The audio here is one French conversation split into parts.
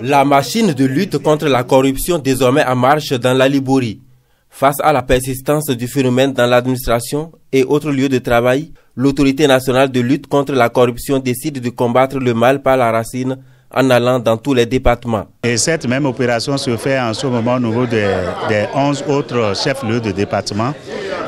La machine de lutte contre la corruption désormais en marche dans la Libori. Face à la persistance du phénomène dans l'administration et autres lieux de travail, l'autorité nationale de lutte contre la corruption décide de combattre le mal par la racine en allant dans tous les départements. Et cette même opération se fait en ce moment au niveau des 11 autres chefs-lieux de département.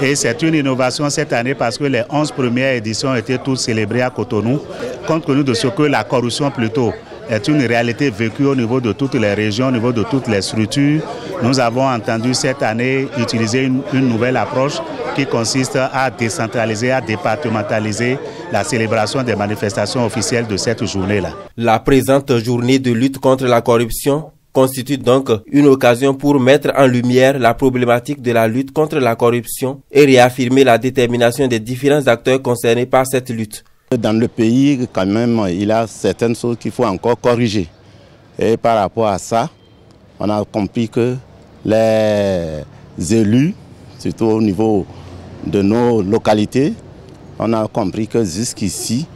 Et c'est une innovation cette année parce que les 11 premières éditions étaient toutes célébrées à Cotonou, compte tenu de ce que la corruption plutôt est une réalité vécue au niveau de toutes les régions, au niveau de toutes les structures. Nous avons entendu cette année utiliser une nouvelle approche qui consiste à décentraliser, à départementaliser la célébration des manifestations officielles de cette journée-là. La présente journée de lutte contre la corruption constitue donc une occasion pour mettre en lumière la problématique de la lutte contre la corruption et réaffirmer la détermination des différents acteurs concernés par cette lutte. Dans le pays, quand même, il y a certaines choses qu'il faut encore corriger. Et par rapport à ça, on a compris que les élus, surtout au niveau de nos localités, on a compris que jusqu'ici,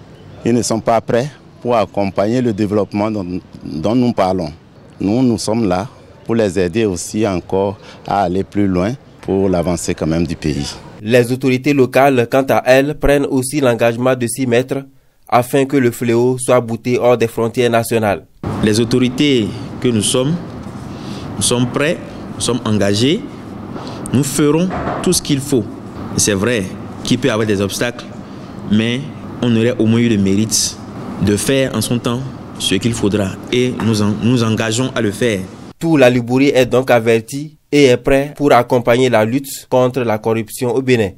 ils ne sont pas prêts pour accompagner le développement dont nous parlons. Nous sommes là pour les aider aussi encore à aller plus loin pour l'avancée quand même du pays. Les autorités locales, quant à elles, prennent aussi l'engagement de s'y mettre afin que le fléau soit bouté hors des frontières nationales. Les autorités que nous sommes prêts, nous sommes engagés, nous ferons tout ce qu'il faut. C'est vrai qu'il peut y avoir des obstacles, mais on aurait au moins eu le mérite de faire en son temps ce qu'il faudra et nous engageons à le faire. Tout la Libori est donc averti et est prêt pour accompagner la lutte contre la corruption au Bénin.